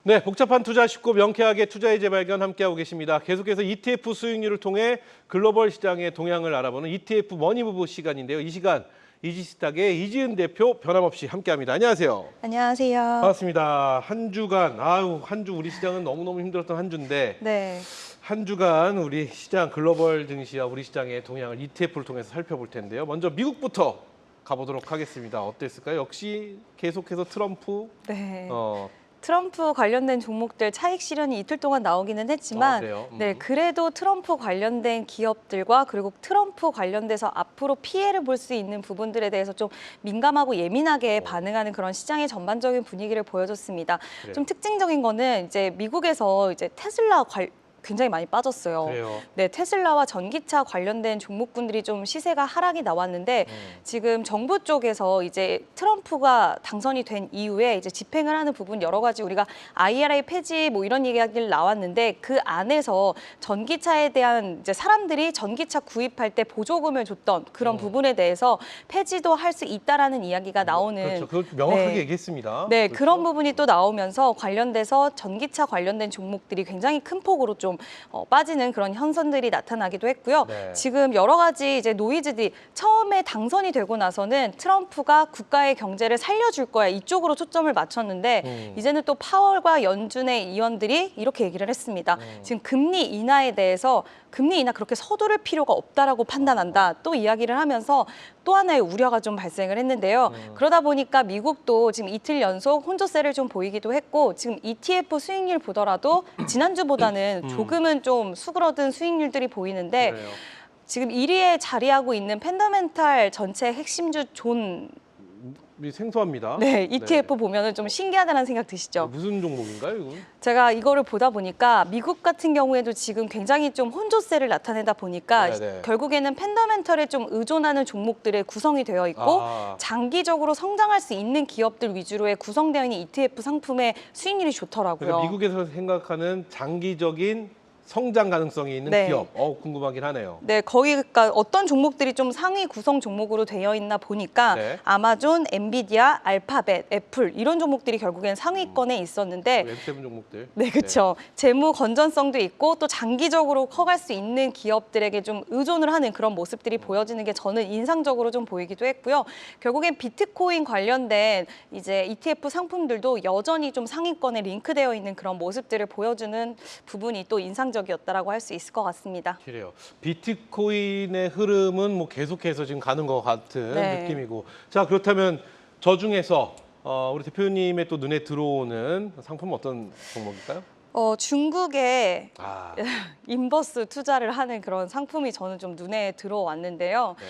네, 복잡한 투자 쉽고 명쾌하게 투자의 재발견 함께하고 계십니다. 계속해서 ETF 수익률을 통해 글로벌 시장의 동향을 알아보는 ETF 머니무브 시간인데요. 이 시간 이지스탁의 이지은 대표 변함없이 함께합니다. 안녕하세요. 안녕하세요. 반갑습니다. 한 주간, 한 주 우리 시장은 너무너무 힘들었던 한 주인데 네. 한 주간 우리 시장 글로벌 증시와 우리 시장의 동향을 ETF를 통해서 살펴볼 텐데요. 먼저 미국부터 가보도록 하겠습니다. 어땠을까요? 역시 계속해서 트럼프 네. 트럼프 관련된 종목들 차익 실현이 이틀 동안 나오기는 했지만 네, 그래도 트럼프 관련된 기업들과 그리고 트럼프 관련돼서 앞으로 피해를 볼 수 있는 부분들에 대해서 좀 민감하고 예민하게 반응하는 그런 시장의 전반적인 분위기를 보여줬습니다. 그래요. 좀 특징적인 거는 이제 미국에서 이제 테슬라 굉장히 많이 빠졌어요. 그래요. 네, 테슬라와 전기차 관련된 종목군들이 좀 시세가 하락이 나왔는데 지금 정부 쪽에서 이제 트럼프가 당선이 된 이후에 이제 집행을 하는 부분 여러 가지 우리가 IRA 폐지 뭐 이런 얘기가 나왔는데 그 안에서 전기차에 대한 이제 사람들이 전기차 구입할 때 보조금을 줬던 그런 부분에 대해서 폐지도 할 수 있다라는 이야기가 나오는 그렇죠. 그걸 명확하게 네. 얘기했습니다. 네, 그렇죠? 그런 부분이 또 나오면서 관련돼서 전기차 관련된 종목들이 굉장히 큰 폭으로 좀 빠지는 그런 현상들이 나타나기도 했고요. 네. 지금 여러 가지 이제 노이즈들이 처음에 당선이 되고 나서는 트럼프가 국가의 경제를 살려줄 거야 이쪽으로 초점을 맞췄는데 이제는 또 파월과 연준의 의원들이 이렇게 얘기를 했습니다. 지금 금리 인하에 대해서 금리 인하 그렇게 서두를 필요가 없다라고 판단한다. 또 이야기를 하면서 또 하나의 우려가 좀 발생을 했는데요. 그러다 보니까 미국도 지금 이틀 연속 혼조세를 좀 보이기도 했고 지금 ETF 수익률 보더라도 지난주보다는 조금은 좀 수그러든 수익률들이 보이는데 그래요. 지금 1위에 자리하고 있는 펜더멘탈 전체 핵심주 존 생소합니다. 네, ETF 보면은 좀 신기하다는 생각 드시죠? 무슨 종목인가요, 이건? 제가 이거를 보다 보니까 미국 같은 경우에도 지금 굉장히 좀 혼조세를 나타내다 보니까 네네. 결국에는 펜더멘털에 좀 의존하는 종목들의 구성이 되어 있고 장기적으로 성장할 수 있는 기업들 위주로의 구성되어 있는 ETF 상품의 수익률이 좋더라고요. 그러니까 미국에서 생각하는 장기적인 성장 가능성이 있는 네. 기업. 궁금하긴 하네요. 네, 거기가 어떤 종목들이 좀 상위 구성 종목으로 되어 있나 보니까 네. 아마존, 엔비디아, 알파벳, 애플 이런 종목들이 결국엔 상위권에 있었는데 웹7 종목들. 네, 그렇죠. 재무 건전성도 있고 또 장기적으로 커갈 수 있는 기업들에게 좀 의존을 하는 그런 모습들이 보여지는 게 저는 인상적으로 좀 보이기도 했고요. 결국엔 비트코인 관련된 이제 ETF 상품들도 여전히 좀 상위권에 링크되어 있는 그런 모습들을 보여주는 부분이 또 인상적이었다라고 할 수 있을 것 같습니다. 그래요. 비트코인의 흐름은 뭐 계속해서 지금 가는 것 같은 네. 느낌이고. 자, 그렇다면 저 중에서 우리 대표님의 또 눈에 들어오는 상품은 어떤 종목일까요? 중국에 아, 인버스 투자를 하는 그런 상품이 저는 좀 눈에 들어왔는데요. 네.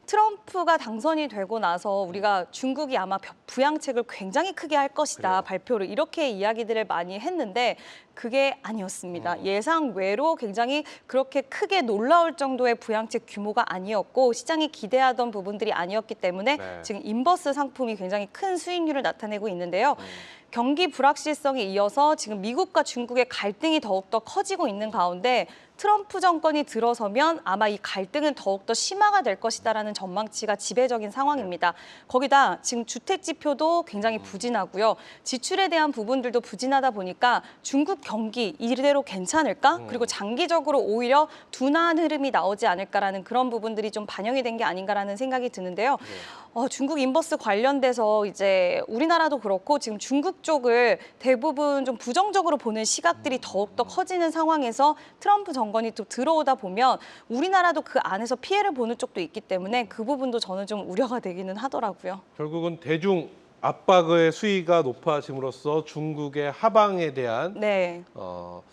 트럼프가 당선이 되고 나서 우리가 중국이 아마 부양책을 굉장히 크게 할 것이다 그래요. 발표를 이렇게 이야기들을 많이 했는데 그게 아니었습니다. 예상 외로 굉장히 그렇게 크게 놀라울 정도의 부양책 규모가 아니었고 시장이 기대하던 부분들이 아니었기 때문에 네. 지금 인버스 상품이 굉장히 큰 수익률을 나타내고 있는데요. 경기 불확실성에 이어서 지금 미국과 중국의 갈등이 더욱더 커지고 있는 가운데 트럼프 정권이 들어서면 아마 이 갈등은 더욱더 심화가 될 것이다라는 전망치가 지배적인 상황입니다. 거기다 지금 주택 지표도 굉장히 부진하고요. 지출에 대한 부분들도 부진하다 보니까 중국 경기 이대로 괜찮을까? 그리고 장기적으로 오히려 둔화한 흐름이 나오지 않을까라는 그런 부분들이 좀 반영이 된 게 아닌가라는 생각이 드는데요. 중국 인버스 관련돼서 이제 우리나라도 그렇고 지금 중국 쪽을 대부분 좀 부정적으로 보는 시각들이 더욱더 커지는 상황에서 트럼프 정권이 또 들어오다 보면 우리나라도 그 안에서 피해를 보는 쪽도 있기 때문에 그 부분도 저는 좀 우려가 되기는 하더라고요. 결국은 대중 압박의 수위가 높아짐으로써 중국의 하방에 대한 네,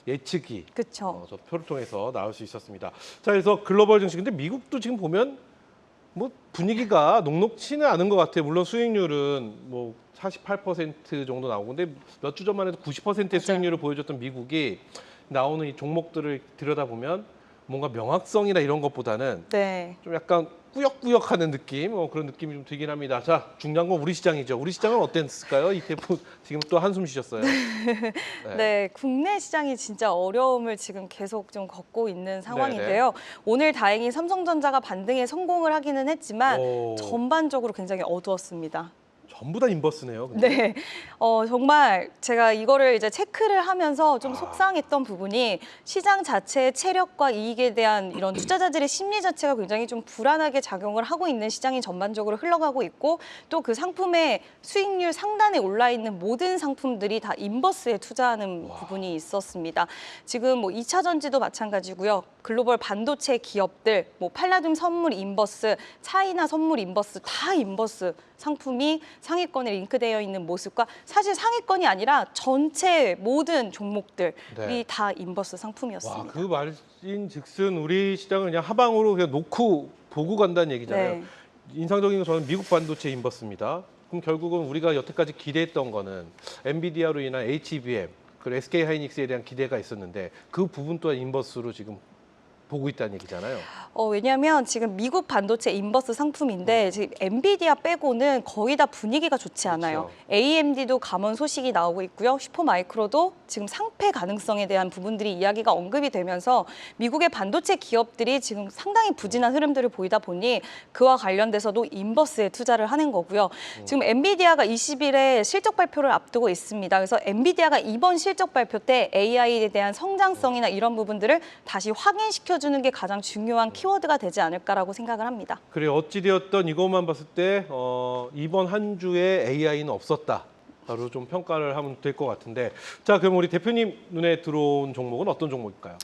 예측이 그렇죠. 저 표를 통해서 나올 수 있었습니다. 자, 그래서 글로벌 증시 근데 미국도 지금 보면 뭐 분위기가 녹록치는 않은 것 같아요. 물론 수익률은 뭐 48% 정도 나오고 근데 몇 주 전만 해도 90%의 수익률을 보여줬던 미국이 나오는 이 종목들을 들여다보면 뭔가 명확성이나 이런 것보다는 네. 좀 약간 꾸역꾸역하는 느낌, 그런 느낌이 좀 들긴 합니다. 자, 중요한 건 우리 시장이죠. 우리 시장은 어땠을까요? ETF 지금 또 한숨 쉬셨어요. 네, 국내 시장이 진짜 어려움을 지금 계속 좀 겪고 있는 상황인데요. 오늘 다행히 삼성전자가 반등에 성공을 하기는 했지만 전반적으로 굉장히 어두웠습니다. 전부 다 인버스네요. 근데. 네, 정말 제가 이거를 이제 체크를 하면서 좀 속상했던 부분이 시장 자체의 체력과 이익에 대한 이런 투자자들의 심리 자체가 굉장히 좀 불안하게 작용을 하고 있는 시장이 전반적으로 흘러가고 있고 또 그 상품의 수익률 상단에 올라 있는 모든 상품들이 다 인버스에 투자하는 부분이 있었습니다. 지금 뭐 2차 전지도 마찬가지고요. 글로벌 반도체 기업들, 뭐 팔라듐 선물 인버스, 차이나 선물 인버스 다 인버스 상품이 상위권에 링크되어 있는 모습과 사실 상위권이 아니라 전체 모든 종목들이 네. 다 인버스 와, 상품이었습니다. 그 말인즉슨 우리 시장을 그냥 하방으로 그냥 놓고 보고 간다는 얘기잖아요. 네. 인상적인 건 저는 미국 반도체 인버스입니다. 그럼 결국은 우리가 여태까지 기대했던 거는 엔비디아로 인한 HBM, 그리고 SK 하이닉스에 대한 기대가 있었는데 그 부분 또한 인버스로 지금 보고 있다는 얘기잖아요. 왜냐하면 지금 미국 반도체 인버스 상품인데 지금 엔비디아 빼고는 거의 다 분위기가 좋지 않아요. 그렇죠. AMD도 감원 소식이 나오고 있고요. 슈퍼마이크로도 지금 상패 가능성에 대한 부분들이 이야기가 언급이 되면서 미국의 반도체 기업들이 지금 상당히 부진한 흐름들을 보이다 보니 그와 관련돼서도 인버스에 투자를 하는 거고요. 지금 엔비디아가 20일에 실적 발표를 앞두고 있습니다. 그래서 엔비디아가 이번 실적 발표 때 AI에 대한 성장성이나 이런 부분들을 다시 확인시켜주는 게 가장 중요한 키워드가 되지 않을까라고 생각을 합니다. 그래 어찌되었던 이것만 봤을 때 이번 한 주에 AI는 없었다. 바로 좀 평가를 하면 될 것 같은데 자 그럼 우리 대표님 눈에 들어온 종목은 어떤 종목일까요?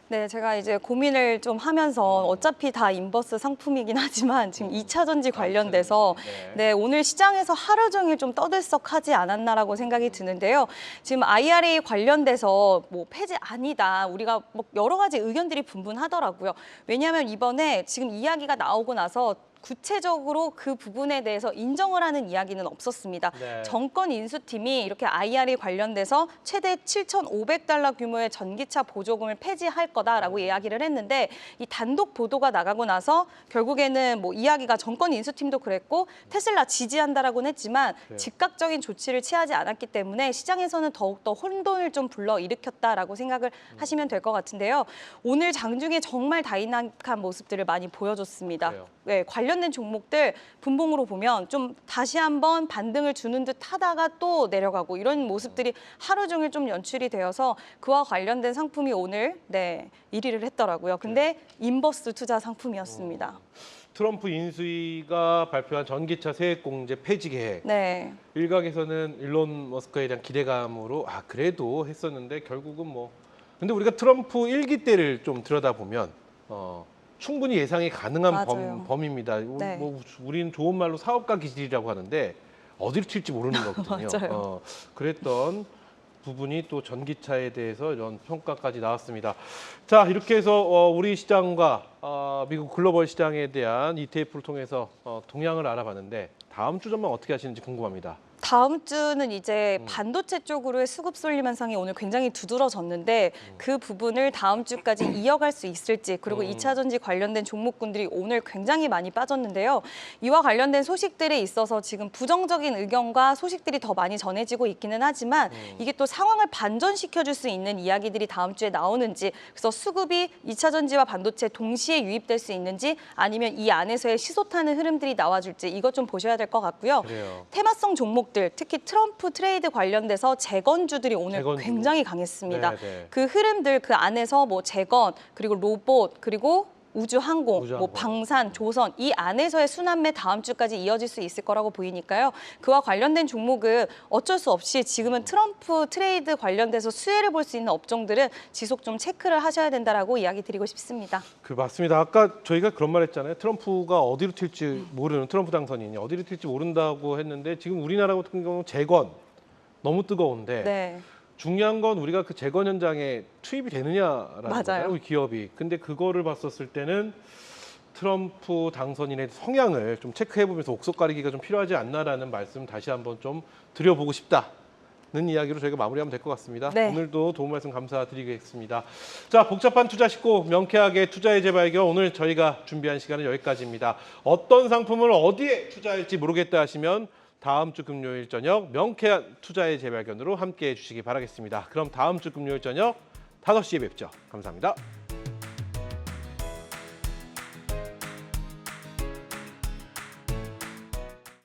네, 제가 이제 고민을 좀 하면서 어차피 다 인버스 상품이긴 하지만 지금 2차 전지 관련돼서 네, 오늘 시장에서 하루 종일 좀 떠들썩하지 않았나라고 생각이 드는데요. 지금 IRA 관련돼서 뭐 폐지 아니다. 우리가 뭐 여러 가지 의견들이 분분하더라고요. 왜냐하면 이번에 지금 이야기가 나오고 나서 구체적으로 그 부분에 대해서 인정을 하는 이야기는 없었습니다. 네. 정권 인수팀이 이렇게 IRA 관련돼서 최대 7,500달러 규모의 전기차 보조금을 폐지할 거다라고 이야기를 했는데 이 단독 보도가 나가고 나서 결국에는 뭐 이야기가 정권 인수팀도 그랬고 테슬라 지지한다라고는 했지만 그래요. 즉각적인 조치를 취하지 않았기 때문에 시장에서는 더욱더 혼돈을 좀 불러일으켰다라고 생각을 하시면 될 것 같은데요. 오늘 장중에 정말 다이나믹한 모습들을 많이 보여줬습니다. 그래요. 네, 관련된 종목들 분봉으로 보면 좀 다시 한번 반등을 주는 듯 하다가 또 내려가고 이런 모습들이 하루 종일 좀 연출이 되어서 그와 관련된 상품이 오늘 1위를 했더라고요. 근데 인버스 투자 상품이었습니다. 트럼프 인수위가 발표한 전기차 세액공제 폐지 계획. 네. 일각에서는 일론 머스크에 대한 기대감으로 그래도 했었는데 결국은 뭐 근데 우리가 트럼프 1기 때를 좀 들여다보면 충분히 예상이 가능한 맞아요. 범위입니다. 네. 뭐 우리는 좋은 말로 사업가 기질이라고 하는데 어디로 튈지 모르는 거거든요. 맞아요. 그랬던 부분이 또 전기차에 대해서 이런 평가까지 나왔습니다. 자 이렇게 해서 우리 시장과 미국 글로벌 시장에 대한 ETF를 통해서 동향을 알아봤는데 다음 주 전망 어떻게 하시는지 궁금합니다. 다음 주는 이제 반도체 쪽으로의 수급 쏠림 현상이 오늘 굉장히 두드러졌는데 그 부분을 다음 주까지 이어갈 수 있을지 그리고 2차 전지 관련된 종목군들이 오늘 굉장히 많이 빠졌는데요. 이와 관련된 소식들에 있어서 지금 부정적인 의견과 소식들이 더 많이 전해지고 있기는 하지만 이게 또 상황을 반전시켜줄 수 있는 이야기들이 다음 주에 나오는지 그래서 수급이 2차 전지와 반도체 동시에 유입될 수 있는지 아니면 이 안에서의 시소타는 흐름들이 나와줄지 이것 좀 보셔야 될 것 같고요. 그래요. 테마성 종목들 특히 트럼프 트레이드 관련돼서 재건주들이 오늘 재건주. 굉장히 강했습니다. 네, 네. 그 흐름들 그 안에서 뭐 재건 그리고 로봇 그리고 우주항공, 우주항공. 뭐 방산, 조선 이 안에서의 순환매 다음 주까지 이어질 수 있을 거라고 보이니까요. 그와 관련된 종목은 어쩔 수 없이 지금은 트럼프 트레이드 관련돼서 수혜를 볼 수 있는 업종들은 지속 좀 체크를 하셔야 된다라고 이야기 드리고 싶습니다. 맞습니다. 아까 저희가 그런 말 했잖아요. 트럼프가 어디로 튈지 모르는 트럼프 당선인이 어디로 튈지 모른다고 했는데 지금 우리나라 같은 경우는 재건 너무 뜨거운데 네. 중요한 건 우리가 그 재건 현장에 투입이 되느냐라는 맞아요. 거잖아요. 우리 기업이. 근데 그거를 봤었을 때는 트럼프 당선인의 성향을 좀 체크해보면서 옥석 가리기가 좀 필요하지 않나라는 말씀 다시 한번 좀 드려보고 싶다는 이야기로 저희가 마무리하면 될 것 같습니다. 네. 오늘도 도움 말씀 감사드리겠습니다. 자, 복잡한 투자 쉽고 명쾌하게 투자의 재발견 오늘 저희가 준비한 시간은 여기까지입니다. 어떤 상품을 어디에 투자할지 모르겠다 하시면 다음 주 금요일 저녁 명쾌한 투자의 재발견으로 함께해 주시기 바라겠습니다. 그럼 다음 주 금요일 저녁 5시에 뵙죠. 감사합니다.